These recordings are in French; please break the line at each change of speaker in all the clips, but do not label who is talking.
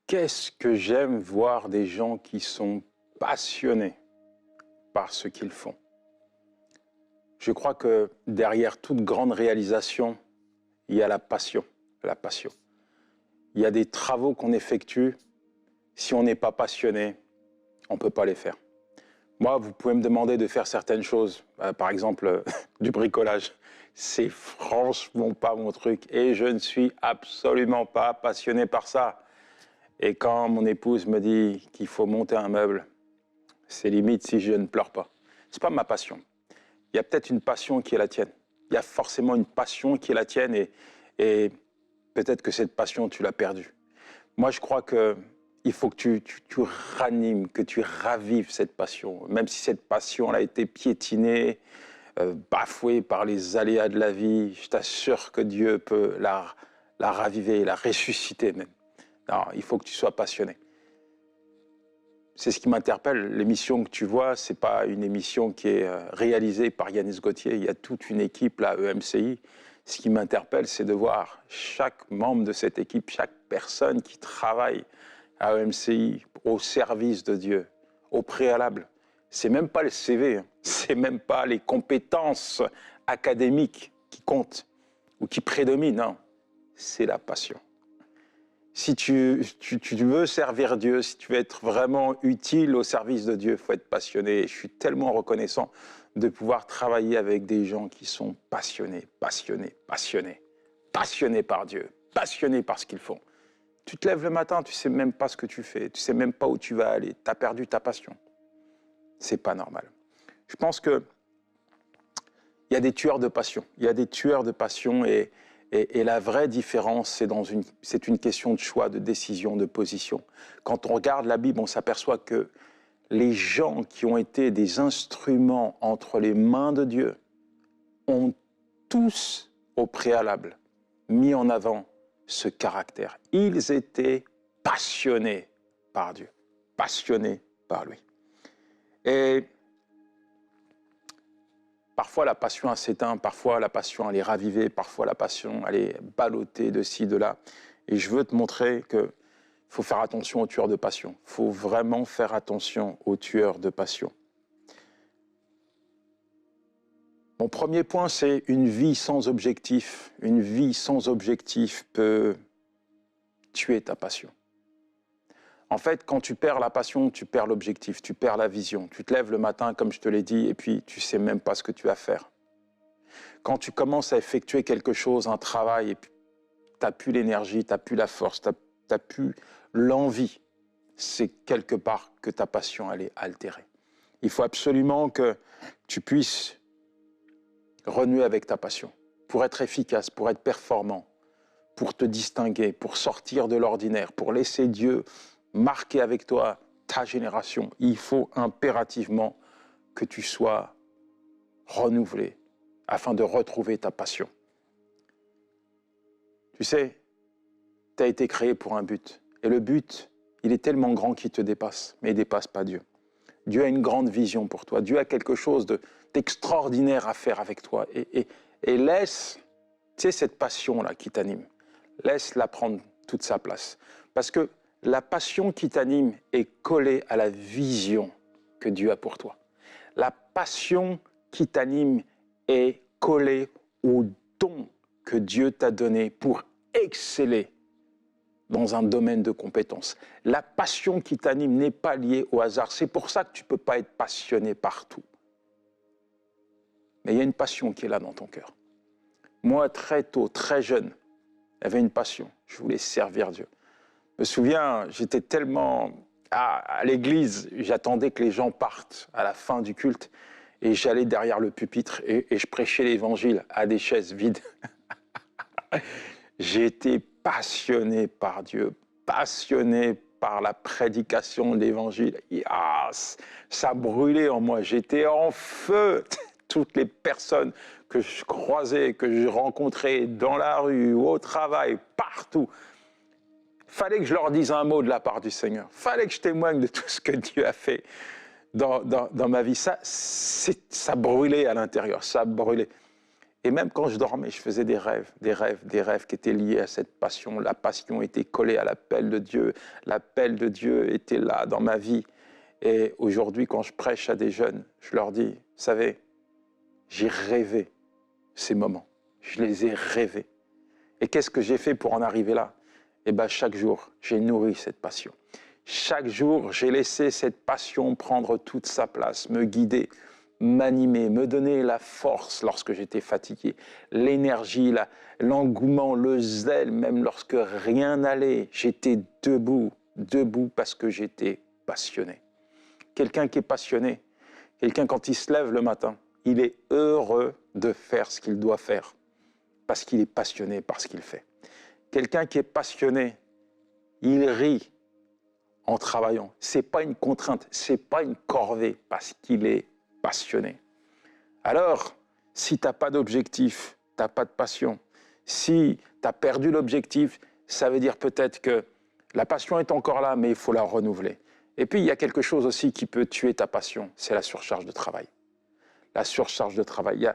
Qu'est-ce que j'aime voir des gens qui sont passionnés par ce qu'ils font. Je crois que derrière toute grande réalisation, il y a la passion. La passion. Il y a des travaux qu'on effectue, si on n'est pas passionné, on ne peut pas les faire. Moi, vous pouvez me demander de faire certaines choses, par exemple du bricolage. C'est franchement pas mon truc et je ne suis absolument pas passionné par ça. Et quand mon épouse me dit qu'il faut monter un meuble, c'est limite si je ne pleure pas. C'est pas ma passion. Il y a peut-être une passion qui est la tienne. Il y a forcément une passion qui est la tienne et peut-être que cette passion, tu l'as perdue. Moi, je crois qu'il faut que tu ranimes, que tu ravives cette passion. Même si cette passion a été piétinée, bafouée par les aléas de la vie, je t'assure que Dieu peut la raviver, la ressusciter même. Non, il faut que tu sois passionné. C'est ce qui m'interpelle. L'émission que tu vois, ce n'est pas une émission qui est réalisée par Yanis Gauthier. Il y a toute une équipe, là, EMCI. Ce qui m'interpelle, c'est de voir chaque membre de cette équipe, chaque personne qui travaille à EMCI au service de Dieu, au préalable. Ce n'est même pas le CV, hein. Ce n'est même pas les compétences académiques qui comptent ou qui prédominent, non. C'est la passion. Si tu veux servir Dieu, si tu veux être vraiment utile au service de Dieu, il faut être passionné. Je suis tellement reconnaissant de pouvoir travailler avec des gens qui sont passionnés, passionnés, passionnés, passionnés par Dieu, passionnés par ce qu'ils font. Tu te lèves le matin, tu ne sais même pas ce que tu fais, tu ne sais même pas où tu vas aller, tu as perdu ta passion. Ce n'est pas normal. Je pense qu'il y a des tueurs de passion. Il y a des tueurs de passion et la vraie différence, c'est une question de choix, de décision, de position. Quand on regarde la Bible, on s'aperçoit que les gens qui ont été des instruments entre les mains de Dieu ont tous, au préalable, mis en avant ce caractère. Ils étaient passionnés par Dieu, passionnés par lui. Et parfois, la passion s'éteint, parfois, la passion, elle est ravivée, parfois, la passion, elle est ballottée de ci, de là. Et je veux te montrer qu'il faut faire attention aux tueurs de passion. Il faut vraiment faire attention aux tueurs de passion. Mon premier point, c'est une vie sans objectif. Une vie sans objectif peut tuer ta passion. En fait, quand tu perds la passion, tu perds l'objectif, tu perds la vision. Tu te lèves le matin, comme je te l'ai dit, et puis tu ne sais même pas ce que tu vas faire. Quand tu commences à effectuer quelque chose, un travail, et puis tu n'as plus l'énergie, tu n'as plus la force, tu n'as plus l'envie, c'est quelque part que ta passion, elle est altérée. Il faut absolument que tu puisses renouer avec ta passion pour être efficace, pour être performant, pour te distinguer, pour sortir de l'ordinaire, pour laisser Dieu marquer avec toi ta génération. Il faut impérativement que tu sois renouvelé afin de retrouver ta passion. Tu sais, tu as été créé pour un but. Et le but, il est tellement grand qu'il te dépasse, mais il ne dépasse pas Dieu. Dieu a une grande vision pour toi. Dieu a quelque chose d'extraordinaire à faire avec toi. Et laisse, tu sais, cette passion-là qui t'anime, laisse-la prendre toute sa place. Parce que la passion qui t'anime est collée à la vision que Dieu a pour toi. La passion qui t'anime est collée au don que Dieu t'a donné pour exceller dans un domaine de compétence. La passion qui t'anime n'est pas liée au hasard. C'est pour ça que tu ne peux pas être passionné partout. Mais il y a une passion qui est là dans ton cœur. Moi, très tôt, très jeune, j'avais une passion. Je voulais servir Dieu. Je me souviens, j'étais tellement à l'église, j'attendais que les gens partent à la fin du culte et j'allais derrière le pupitre et je prêchais l'évangile à des chaises vides. J'étais passionné par Dieu, passionné par la prédication de l'évangile. Ça brûlait en moi, j'étais en feu. Toutes les personnes que je croisais, que je rencontrais dans la rue, au travail, partout, fallait que je leur dise un mot de la part du Seigneur. Fallait que je témoigne de tout ce que Dieu a fait dans ma vie. Ça brûlait à l'intérieur, ça brûlait. Et même quand je dormais, je faisais des rêves qui étaient liés à cette passion. La passion était collée à l'appel de Dieu. L'appel de Dieu était là dans ma vie. Et aujourd'hui, quand je prêche à des jeunes, je leur dis, vous savez, j'ai rêvé ces moments. Je les ai rêvés. Et qu'est-ce que j'ai fait pour en arriver là? Eh bien, chaque jour, j'ai nourri cette passion. Chaque jour, j'ai laissé cette passion prendre toute sa place, me guider, m'animer, me donner la force lorsque j'étais fatigué, l'énergie, l'engouement, le zèle, même lorsque rien n'allait. J'étais debout parce que j'étais passionné. Quelqu'un qui est passionné, quelqu'un quand il se lève le matin, il est heureux de faire ce qu'il doit faire parce qu'il est passionné par ce qu'il fait. Quelqu'un qui est passionné, il rit en travaillant. Ce n'est pas une contrainte, ce n'est pas une corvée parce qu'il est passionné. Alors, si tu n'as pas d'objectif, tu n'as pas de passion. Si tu as perdu l'objectif, ça veut dire peut-être que la passion est encore là, mais il faut la renouveler. Et puis, il y a quelque chose aussi qui peut tuer ta passion, c'est la surcharge de travail. La surcharge de travail.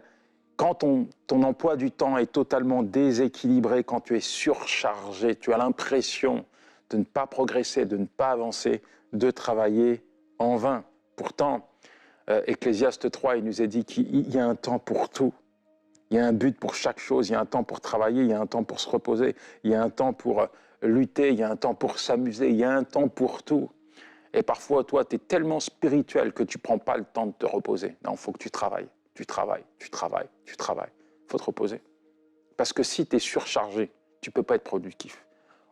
Quand ton emploi du temps est totalement déséquilibré, quand tu es surchargé, tu as l'impression de ne pas progresser, de ne pas avancer, de travailler en vain. Pourtant, Ecclésiaste 3, il nous a dit qu'il y a un temps pour tout. Il y a un but pour chaque chose, il y a un temps pour travailler, il y a un temps pour se reposer, il y a un temps pour lutter, il y a un temps pour s'amuser, il y a un temps pour tout. Et parfois, toi, tu es tellement spirituel que tu ne prends pas le temps de te reposer. Non, il faut que tu travailles. Tu travailles. Il faut te reposer. Parce que si tu es surchargé, tu ne peux pas être productif.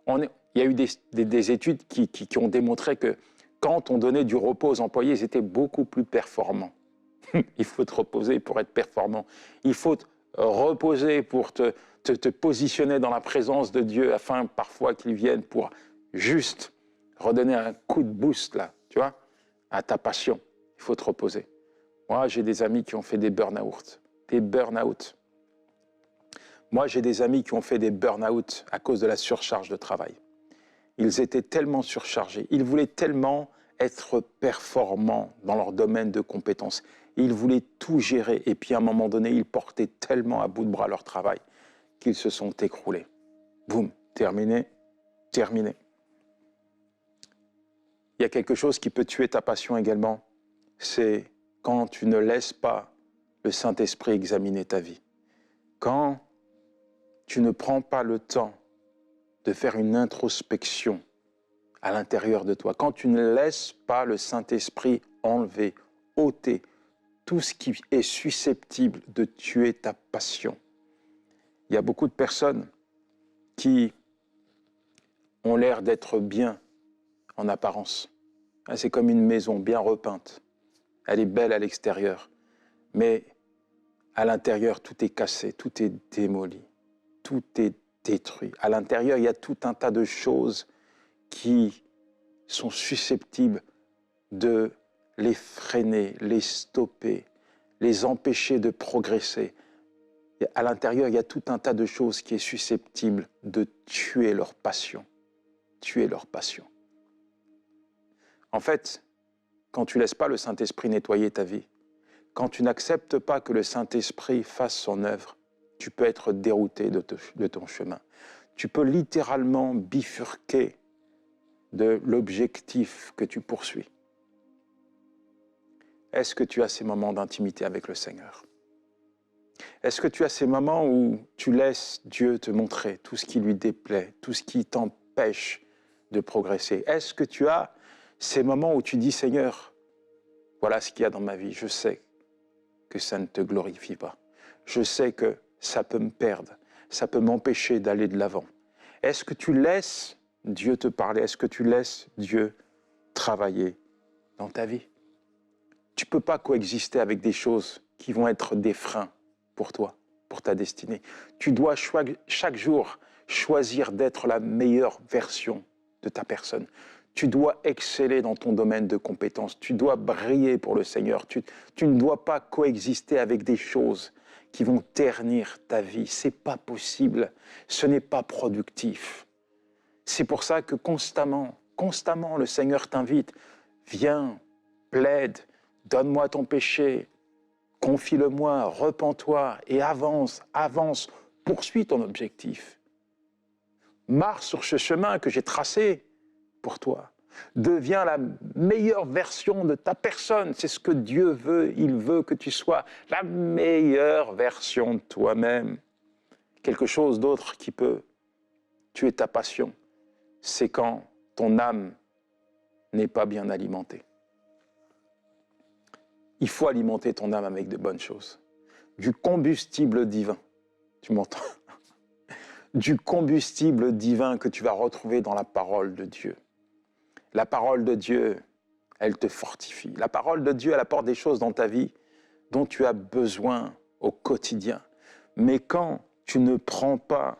Il y a eu des études qui ont démontré que quand on donnait du repos aux employés, ils étaient beaucoup plus performants. Il faut te reposer pour être performant. Il faut te reposer pour te positionner dans la présence de Dieu afin parfois qu'il vienne pour juste redonner un coup de boost, là, tu vois, à ta passion. Il faut te reposer. Moi, j'ai des amis qui ont fait des burn-out. Moi, j'ai des amis qui ont fait des burn-out à cause de la surcharge de travail. Ils étaient tellement surchargés. Ils voulaient tellement être performants dans leur domaine de compétences. Ils voulaient tout gérer. Et puis, à un moment donné, ils portaient tellement à bout de bras leur travail qu'ils se sont écroulés. Boum, terminé. Il y a quelque chose qui peut tuer ta passion également, c'est quand tu ne laisses pas le Saint-Esprit examiner ta vie. Quand tu ne prends pas le temps de faire une introspection à l'intérieur de toi, quand tu ne laisses pas le Saint-Esprit enlever, ôter tout ce qui est susceptible de tuer ta passion. Il y a beaucoup de personnes qui ont l'air d'être bien en apparence. C'est comme une maison bien repeinte. Elle est belle à l'extérieur, mais à l'intérieur, tout est cassé, tout est démoli, tout est détruit. À l'intérieur, il y a tout un tas de choses qui sont susceptibles de les freiner, les stopper, les empêcher de progresser. Et à l'intérieur, il y a tout un tas de choses qui est susceptible de tuer leur passion. En fait, quand tu ne laisses pas le Saint-Esprit nettoyer ta vie, quand tu n'acceptes pas que le Saint-Esprit fasse son œuvre, tu peux être dérouté de ton chemin. Tu peux littéralement bifurquer de l'objectif que tu poursuis. Est-ce que tu as ces moments d'intimité avec le Seigneur? Est-ce que tu as ces moments où tu laisses Dieu te montrer tout ce qui lui déplaît, tout ce qui t'empêche de progresser? Est-ce que tu as ces moments où tu dis, Seigneur, voilà ce qu'il y a dans ma vie, je sais que ça ne te glorifie pas. Je sais que ça peut me perdre, ça peut m'empêcher d'aller de l'avant. Est-ce que tu laisses Dieu te parler? Est-ce que tu laisses Dieu travailler dans ta vie? Tu ne peux pas coexister avec des choses qui vont être des freins pour toi, pour ta destinée. Tu dois chaque jour choisir d'être la meilleure version de ta personne. Tu dois exceller dans ton domaine de compétences. Tu dois briller pour le Seigneur. Tu ne dois pas coexister avec des choses qui vont ternir ta vie. Ce n'est pas possible. Ce n'est pas productif. C'est pour ça que constamment, le Seigneur t'invite. Viens, plaide, donne-moi ton péché, confie-le-moi, repens-toi et avance, avance, poursuis ton objectif. Marche sur ce chemin que j'ai tracé pour toi. Deviens la meilleure version de ta personne. C'est ce que Dieu veut. Il veut que tu sois la meilleure version de toi-même. Quelque chose d'autre qui peut tuer ta passion, c'est quand ton âme n'est pas bien alimentée. Il faut alimenter ton âme avec de bonnes choses. Du combustible divin. Tu m'entends? Du combustible divin que tu vas retrouver dans la parole de Dieu. La parole de Dieu, elle te fortifie. La parole de Dieu, elle apporte des choses dans ta vie dont tu as besoin au quotidien. Mais quand tu ne prends pas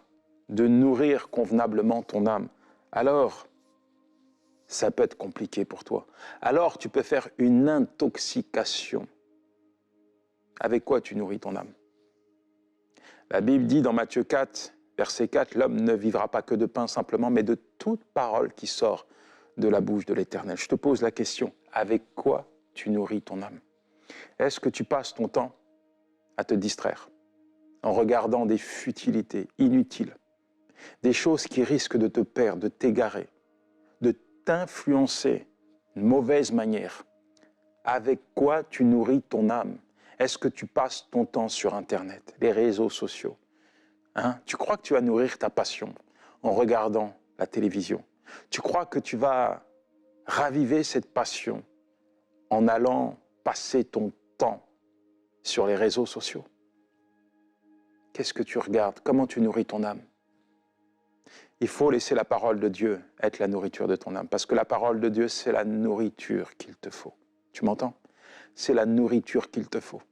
de nourrir convenablement ton âme, alors ça peut être compliqué pour toi. Alors tu peux faire une intoxication. Avec quoi tu nourris ton âme? La Bible dit dans Matthieu 4, verset 4, « L'homme ne vivra pas que de pain simplement, mais de toute parole qui sort de la bouche de l'Éternel. » Je te pose la question, avec quoi tu nourris ton âme? Est-ce que tu passes ton temps à te distraire en regardant des futilités inutiles, des choses qui risquent de te perdre, de t'égarer, de t'influencer d'une mauvaise manière? Avec quoi tu nourris ton âme? Est-ce que tu passes ton temps sur Internet, les réseaux sociaux? Tu crois que tu vas nourrir ta passion en regardant la télévision? Tu crois que tu vas raviver cette passion en allant passer ton temps sur les réseaux sociaux? Qu'est-ce que tu regardes? Comment tu nourris ton âme? Il faut laisser la parole de Dieu être la nourriture de ton âme, parce que la parole de Dieu, c'est la nourriture qu'il te faut. Tu m'entends? C'est la nourriture qu'il te faut.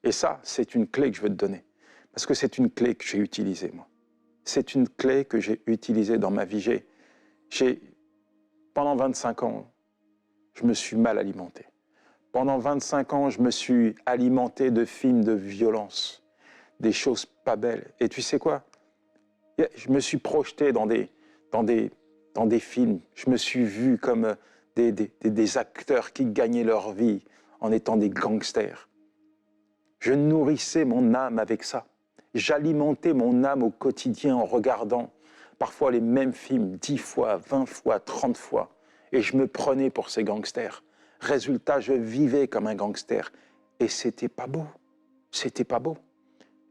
Et ça, c'est une clé que je veux te donner, parce que c'est une clé que j'ai utilisée, moi. C'est une clé que j'ai utilisée dans ma vie. Pendant 25 ans, je me suis mal alimenté. Pendant 25 ans, je me suis alimenté de films de violence, des choses pas belles. Et tu sais quoi? Je me suis projeté dans des films. Je me suis vu comme des acteurs qui gagnaient leur vie en étant des gangsters. Je nourrissais mon âme avec ça. J'alimentais mon âme au quotidien en regardant parfois les mêmes films 10 fois, 20 fois, 30 fois. Et je me prenais pour ces gangsters. Résultat, je vivais comme un gangster. Et c'était pas beau. C'était pas beau.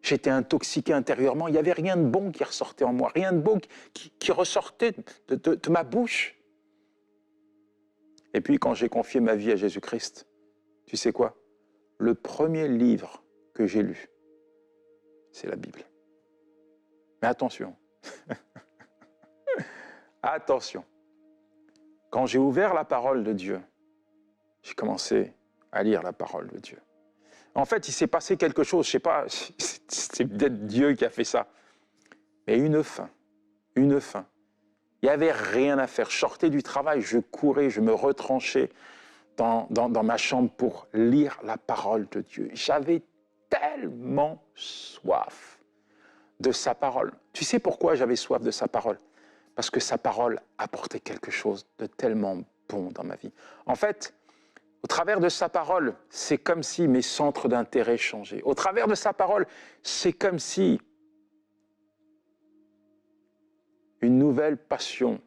J'étais intoxiqué intérieurement. Il n'y avait rien de bon qui ressortait en moi. Rien de beau qui ressortait de ma bouche. Et puis, quand j'ai confié ma vie à Jésus-Christ, tu sais quoi? Le premier livre que j'ai lu, c'est la Bible. Mais attention. Attention. Quand j'ai ouvert la parole de Dieu, j'ai commencé à lire la parole de Dieu. En fait, il s'est passé quelque chose, je ne sais pas, c'est peut-être Dieu qui a fait ça. Mais une faim. Il n'y avait rien à faire. Je sortais du travail, je courais, je me retranchais dans ma chambre pour lire la parole de Dieu. J'avais tellement soif de sa parole. Tu sais pourquoi j'avais soif de sa parole? Parce que sa parole apportait quelque chose de tellement bon dans ma vie. En fait, au travers de sa parole, c'est comme si mes centres d'intérêt changeaient. Au travers de sa parole, c'est comme si une nouvelle passion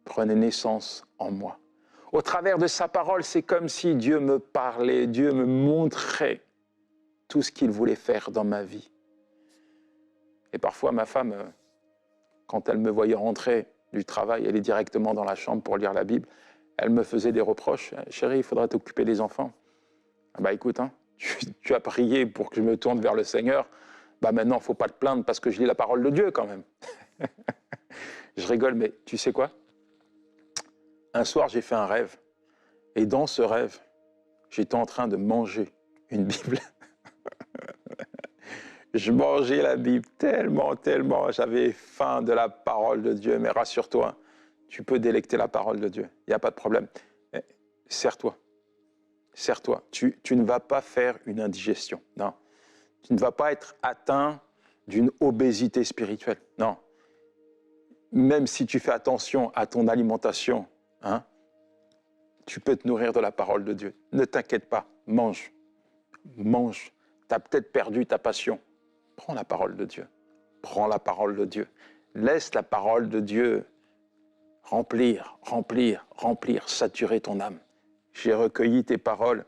prenait naissance en moi. Au travers de sa parole, c'est comme si Dieu me parlait, Dieu me montrait tout ce qu'il voulait faire dans ma vie. Et parfois, ma femme, quand elle me voyait rentrer du travail, elle est directement dans la chambre pour lire la Bible, elle me faisait des reproches. « Chérie, il faudra t'occuper des enfants. » Bah écoute, tu as prié pour que je me tourne vers le Seigneur. Bah maintenant, il ne faut pas te plaindre parce que je lis la parole de Dieu quand même. Je rigole, mais tu sais quoi? Un soir, j'ai fait un rêve. Et dans ce rêve, j'étais en train de manger une Bible. Je mangeais la Bible tellement, j'avais faim de la parole de Dieu. Mais rassure-toi, tu peux délecter la parole de Dieu. Il n'y a pas de problème. Serre-toi. Serre-toi. Tu ne vas pas faire une indigestion. Non. Tu ne vas pas être atteint d'une obésité spirituelle. Non. Même si tu fais attention à ton alimentation, tu peux te nourrir de la parole de Dieu. Ne t'inquiète pas. Mange. mange. Tu as peut-être perdu ta passion. Prends la parole de Dieu. Prends la parole de Dieu. Laisse la parole de Dieu remplir, saturer ton âme. J'ai recueilli tes paroles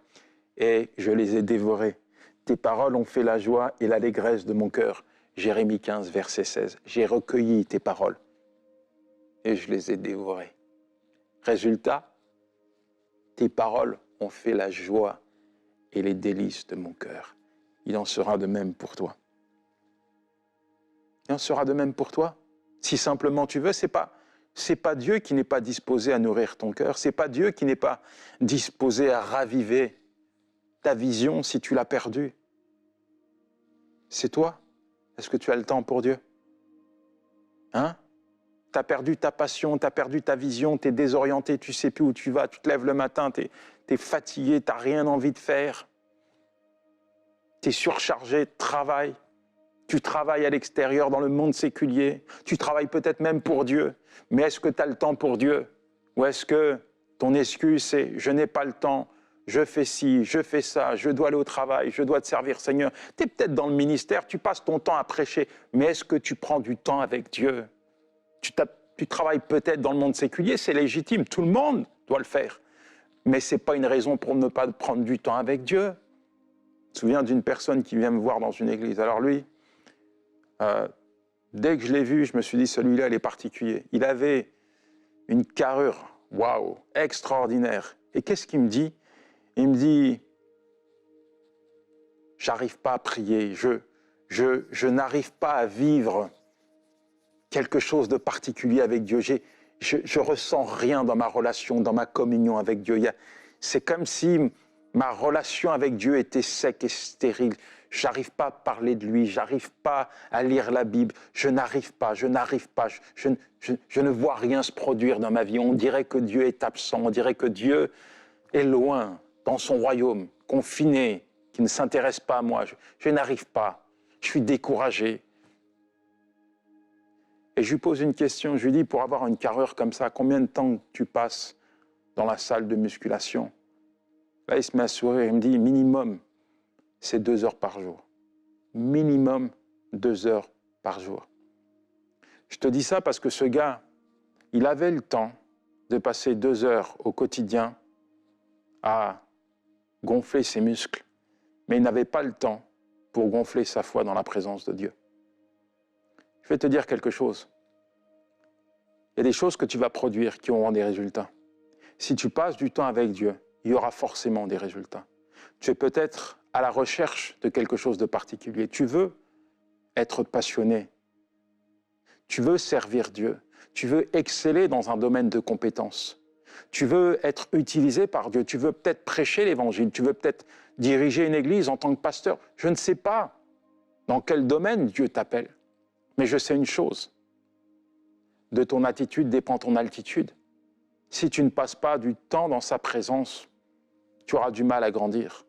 et je les ai dévorées. Tes paroles ont fait la joie et l'allégresse de mon cœur. Jérémie 15, verset 16. J'ai recueilli tes paroles et je les ai dévorées. Résultat, tes paroles ont fait la joie et les délices de mon cœur. Il en sera de même pour toi. Il en sera de même pour toi. Si simplement tu veux, c'est pas Dieu qui n'est pas disposé à nourrir ton cœur. C'est pas Dieu qui n'est pas disposé à raviver ta vision si tu l'as perdue. C'est toi. Est-ce que tu as le temps pour Dieu? Hein? Tu as perdu ta passion, tu as perdu ta vision, tu es désorienté, tu ne sais plus où tu vas, tu te lèves le matin, tu es fatigué, tu n'as rien envie de faire. Tu es surchargé de travail. Tu travailles à l'extérieur, dans le monde séculier. Tu travailles peut-être même pour Dieu. Mais est-ce que tu as le temps pour Dieu? Ou est-ce que ton excuse, c'est « je n'ai pas le temps, je fais ci, je fais ça, je dois aller au travail, je dois te servir, Seigneur ». Tu es peut-être dans le ministère, tu passes ton temps à prêcher. Mais est-ce que tu prends du temps avec Dieu? Tu travailles peut-être dans le monde séculier, c'est légitime. Tout le monde doit le faire. Mais ce n'est pas une raison pour ne pas prendre du temps avec Dieu. Je me souviens d'une personne qui vient me voir dans une église. Alors lui, dès que je l'ai vu, je me suis dit, celui-là, il est particulier. Il avait une carrure, waouh, extraordinaire. Et qu'est-ce qu'il me dit? Il me dit, j'arrive pas à prier, je n'arrive pas à vivre quelque chose de particulier avec Dieu. Je ressens rien dans ma relation, dans ma communion avec Dieu. C'est comme si ma relation avec Dieu était sec et stérile. J'arrive pas à parler de lui, j'arrive pas à lire la Bible, je n'arrive pas, je ne vois rien se produire dans ma vie. On dirait que Dieu est absent, on dirait que Dieu est loin, dans son royaume, confiné, qui ne s'intéresse pas à moi. Je n'arrive pas, je suis découragé. Et je lui pose une question, je lui dis, pour avoir une carrure comme ça, combien de temps tu passes dans la salle de musculation? Là, il se met à sourire, il me dit, minimum, c'est 2 heures par jour. Minimum 2 heures par jour. Je te dis ça parce que ce gars, il avait le temps de passer 2 heures au quotidien à gonfler ses muscles, mais il n'avait pas le temps pour gonfler sa foi dans la présence de Dieu. Je vais te dire quelque chose. Il y a des choses que tu vas produire qui auront des résultats. Si tu passes du temps avec Dieu, il y aura forcément des résultats. Tu es peut-être à la recherche de quelque chose de particulier. Tu veux être passionné. Tu veux servir Dieu. Tu veux exceller dans un domaine de compétences. Tu veux être utilisé par Dieu. Tu veux peut-être prêcher l'Évangile. Tu veux peut-être diriger une église en tant que pasteur. Je ne sais pas dans quel domaine Dieu t'appelle. Mais je sais une chose, de ton attitude dépend ton altitude. Si tu ne passes pas du temps dans sa présence, tu auras du mal à grandir.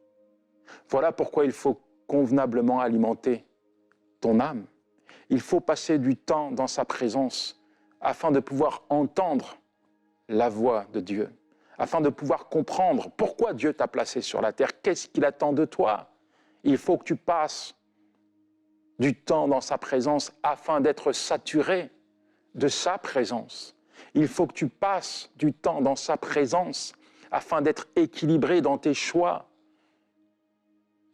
Voilà pourquoi il faut convenablement alimenter ton âme. Il faut passer du temps dans sa présence afin de pouvoir entendre la voix de Dieu, afin de pouvoir comprendre pourquoi Dieu t'a placé sur la terre, qu'est-ce qu'il attend de toi. Il faut que tu passes du temps dans sa présence afin d'être saturé de sa présence. Il faut que tu passes du temps dans sa présence afin d'être équilibré dans tes choix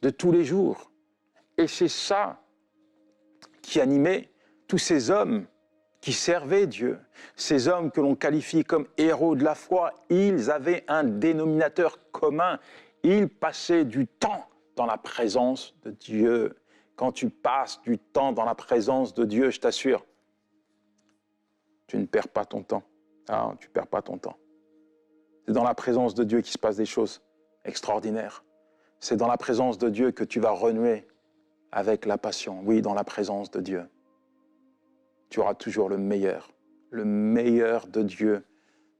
de tous les jours. Et c'est ça qui animait tous ces hommes qui servaient Dieu, ces hommes que l'on qualifie comme héros de la foi. Ils avaient un dénominateur commun. Ils passaient du temps dans la présence de Dieu. Quand tu passes du temps dans la présence de Dieu, je t'assure, tu ne perds pas ton temps. Ah, tu ne perds pas ton temps. C'est dans la présence de Dieu qu'il se passe des choses extraordinaires. C'est dans la présence de Dieu que tu vas renouer avec la passion. Oui, dans la présence de Dieu. Tu auras toujours le meilleur. Le meilleur de Dieu,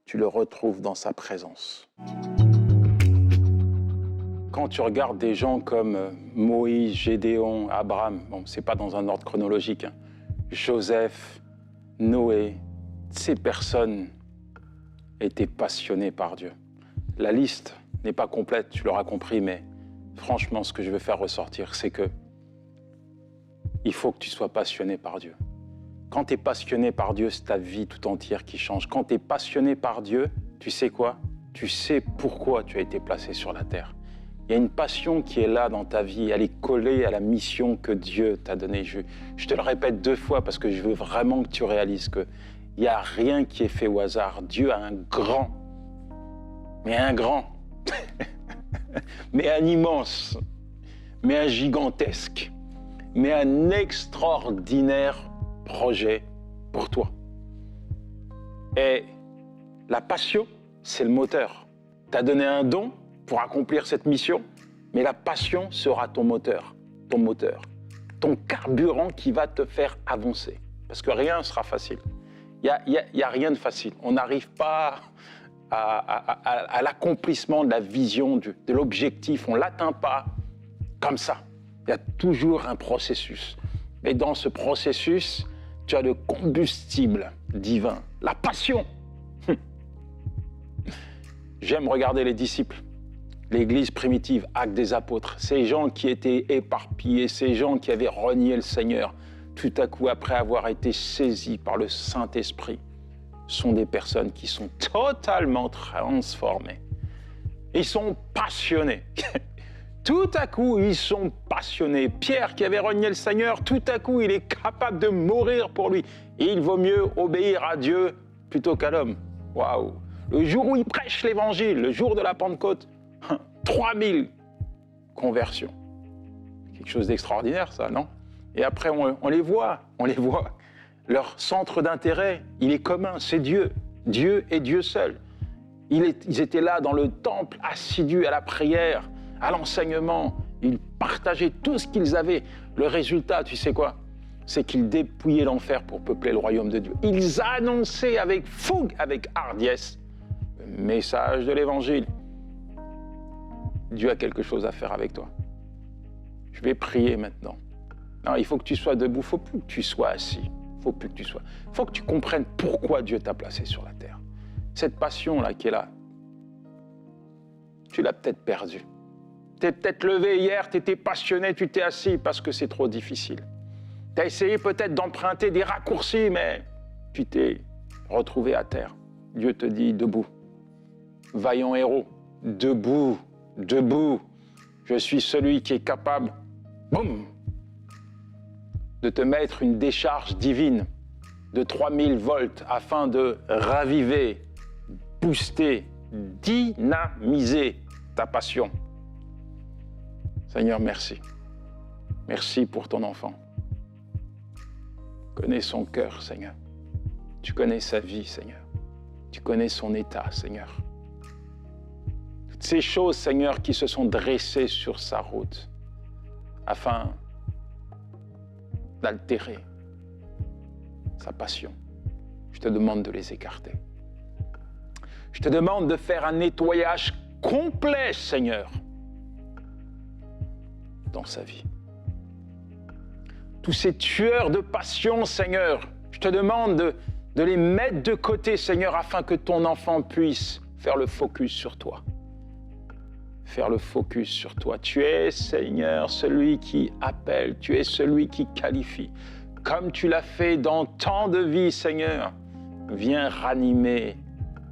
tu le retrouves dans sa présence. Quand tu regardes des gens comme Moïse, Gédéon, Abraham, bon, ce n'est pas dans un ordre chronologique, hein, Joseph, Noé, ces personnes étaient passionnées par Dieu. La liste n'est pas complète, tu l'auras compris, mais franchement, ce que je veux faire ressortir, c'est que il faut que tu sois passionné par Dieu. Quand tu es passionné par Dieu, c'est ta vie tout entière qui change. Quand tu es passionné par Dieu, tu sais quoi? Tu sais pourquoi tu as été placé sur la terre. Il y a une passion qui est là dans ta vie, elle est collée à la mission que Dieu t'a donnée. Je te le répète 2 fois parce que je veux vraiment que tu réalises qu'il n'y a rien qui est fait au hasard. Dieu a un grand, mais un grand, mais un immense, mais un gigantesque, mais un extraordinaire projet pour toi. Et la passion, c'est le moteur. Tu as donné un don pour accomplir cette mission, mais la passion sera ton moteur, ton carburant qui va te faire avancer. Parce que rien ne sera facile. Il y a rien de facile. On n'arrive pas à l'accomplissement de la vision, de l'objectif. On ne l'atteint pas comme ça. Il y a toujours un processus. Et dans ce processus, tu as le combustible divin, la passion. J'aime regarder les disciples, l'Église primitive, Actes des Apôtres, ces gens qui étaient éparpillés, ces gens qui avaient renié le Seigneur, tout à coup, après avoir été saisis par le Saint-Esprit, sont des personnes qui sont totalement transformées. Ils sont passionnés. Tout à coup, ils sont passionnés. Pierre, qui avait renié le Seigneur, tout à coup, il est capable de mourir pour lui. Et il vaut mieux obéir à Dieu plutôt qu'à l'homme. Waouh! Le jour où il prêche l'Évangile, le jour de la Pentecôte, 3000 conversions. Quelque chose d'extraordinaire, ça, non? Et après, on les voit. Leur centre d'intérêt, il est commun, c'est Dieu. Dieu et Dieu seul. Ils étaient là dans le temple, assidus à la prière, à l'enseignement. Ils partageaient tout ce qu'ils avaient. Le résultat, tu sais quoi? C'est qu'ils dépouillaient l'enfer pour peupler le royaume de Dieu. Ils annonçaient avec fougue, avec hardiesse, le message de l'Évangile. Dieu a quelque chose à faire avec toi. Je vais prier maintenant. Non, il faut que tu sois debout, il ne faut plus que tu sois assis. Il faut plus que tu sois. Il faut que tu comprennes pourquoi Dieu t'a placé sur la terre. Cette passion-là qui est là, tu l'as peut-être perdue. Tu t'es peut-être levé hier, tu étais passionné, tu t'es assis parce que c'est trop difficile. Tu as essayé peut-être d'emprunter des raccourcis, mais tu t'es retrouvé à terre. Dieu te dit debout. Vaillant héros, debout, debout. Je suis celui qui est capable, boum, de te mettre une décharge divine de 3000 volts afin de raviver, booster, dynamiser ta passion. Seigneur, merci. Merci pour ton enfant. Tu connais son cœur, Seigneur. Tu connais sa vie, Seigneur. Tu connais son état, Seigneur. Toutes ces choses, Seigneur, qui se sont dressées sur sa route afin d'altérer sa passion. Je te demande de les écarter. Je te demande de faire un nettoyage complet, Seigneur, dans sa vie. Tous ces tueurs de passion, Seigneur, je te demande de les mettre de côté, Seigneur, afin que ton enfant puisse faire le focus sur toi. Faire le focus sur toi. Tu es, Seigneur, celui qui appelle, tu es celui qui qualifie. Comme tu l'as fait dans tant de vies, Seigneur, viens ranimer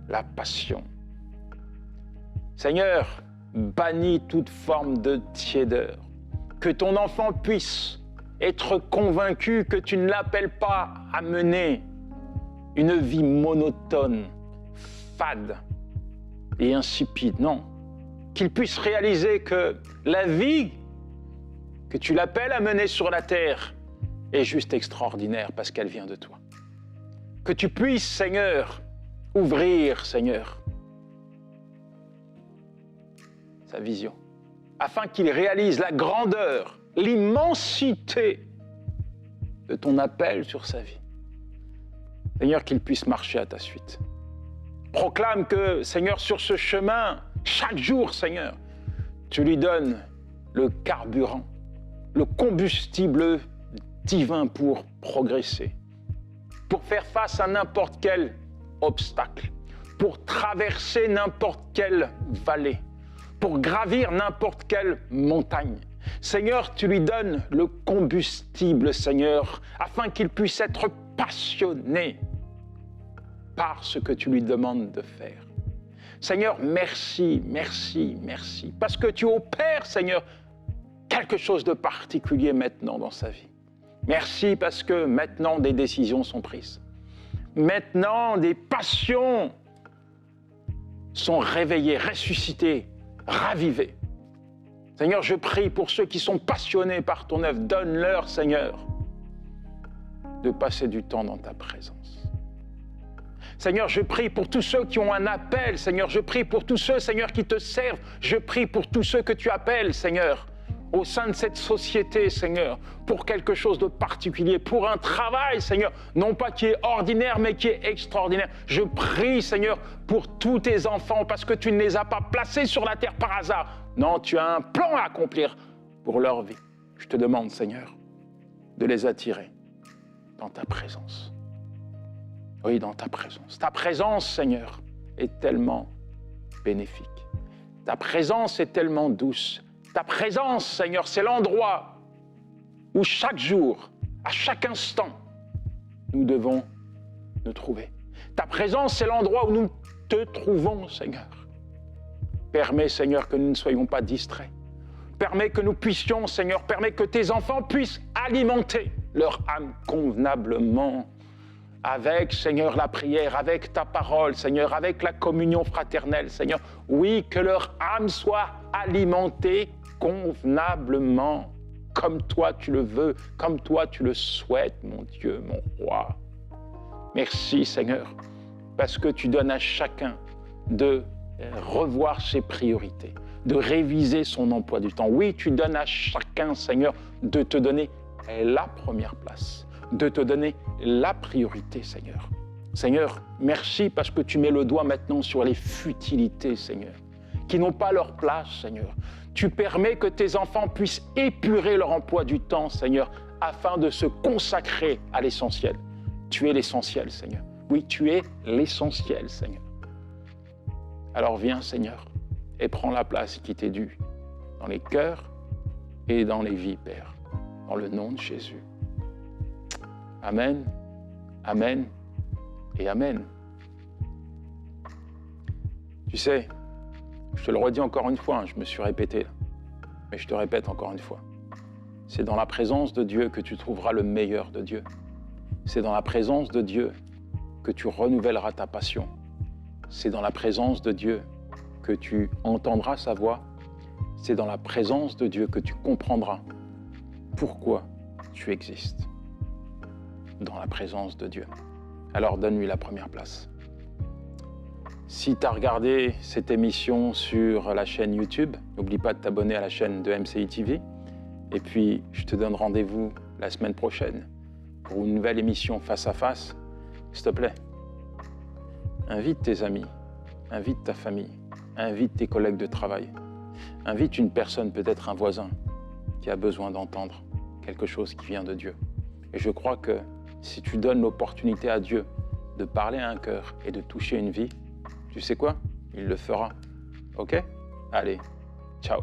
la passion. Seigneur, bannis toute forme de tiédeur. Que ton enfant puisse être convaincu que tu ne l'appelles pas à mener une vie monotone, fade et insipide. Non. Qu'il puisse réaliser que la vie que tu l'appelles à mener sur la terre est juste extraordinaire parce qu'elle vient de toi. Que tu puisses, Seigneur, ouvrir, Seigneur, sa vision, afin qu'il réalise la grandeur, l'immensité de ton appel sur sa vie. Seigneur, qu'il puisse marcher à ta suite. Proclame que, Seigneur, sur ce chemin, chaque jour, Seigneur, tu lui donnes le carburant, le combustible divin pour progresser, pour faire face à n'importe quel obstacle, pour traverser n'importe quelle vallée, pour gravir n'importe quelle montagne. Seigneur, tu lui donnes le combustible, Seigneur, afin qu'il puisse être passionné par ce que tu lui demandes de faire. Seigneur, merci, merci, merci, parce que tu opères, Seigneur, quelque chose de particulier maintenant dans sa vie. Merci parce que maintenant des décisions sont prises. Maintenant des passions sont réveillées, ressuscitées, ravivées. Seigneur, je prie pour ceux qui sont passionnés par ton œuvre. Donne-leur, Seigneur, de passer du temps dans ta présence. Seigneur, je prie pour tous ceux qui ont un appel, Seigneur. Je prie pour tous ceux, Seigneur, qui te servent. Je prie pour tous ceux que tu appelles, Seigneur, au sein de cette société, Seigneur, pour quelque chose de particulier, pour un travail, Seigneur, non pas qui est ordinaire, mais qui est extraordinaire. Je prie, Seigneur, pour tous tes enfants, parce que tu ne les as pas placés sur la terre par hasard. Non, tu as un plan à accomplir pour leur vie. Je te demande, Seigneur, de les attirer dans ta présence. Oui, dans ta présence. Ta présence, Seigneur, est tellement bénéfique. Ta présence est tellement douce. Ta présence, Seigneur, c'est l'endroit où chaque jour, à chaque instant, nous devons nous trouver. Ta présence, c'est l'endroit où nous te trouvons, Seigneur. Permets, Seigneur, que nous ne soyons pas distraits. Permets que nous puissions, Seigneur, permets que tes enfants puissent alimenter leur âme convenablement avec, Seigneur, la prière, avec ta parole, Seigneur, avec la communion fraternelle, Seigneur. Oui, que leur âme soit alimentée convenablement, comme toi tu le veux, comme toi tu le souhaites, mon Dieu, mon roi. Merci, Seigneur, parce que tu donnes à chacun de revoir ses priorités, de réviser son emploi du temps. Oui, tu donnes à chacun, Seigneur, de te donner la première place, de te donner la priorité, Seigneur. Seigneur, merci parce que tu mets le doigt maintenant sur les futilités, Seigneur, qui n'ont pas leur place, Seigneur. Tu permets que tes enfants puissent épurer leur emploi du temps, Seigneur, afin de se consacrer à l'essentiel. Tu es l'essentiel, Seigneur. Oui, tu es l'essentiel, Seigneur. Alors viens, Seigneur, et prends la place qui t'est due dans les cœurs et dans les vies, Père, dans le nom de Jésus. Amen, amen et amen. Tu sais, je te le redis encore une fois, je me suis répété, mais je te répète encore une fois. C'est dans la présence de Dieu que tu trouveras le meilleur de Dieu. C'est dans la présence de Dieu que tu renouvelleras ta passion. C'est dans la présence de Dieu que tu entendras sa voix. C'est dans la présence de Dieu que tu comprendras pourquoi tu existes. Dans la présence de Dieu. Alors donne-lui la première place. Si tu as regardé cette émission sur la chaîne YouTube, n'oublie pas de t'abonner à la chaîne de MCI TV. Et puis, je te donne rendez-vous la semaine prochaine pour une nouvelle émission face à face. S'il te plaît, invite tes amis, invite ta famille, invite tes collègues de travail, invite une personne, peut-être un voisin, qui a besoin d'entendre quelque chose qui vient de Dieu. Et je crois que si tu donnes l'opportunité à Dieu de parler à un cœur et de toucher une vie, tu sais quoi? Il le fera. OK? Allez, ciao.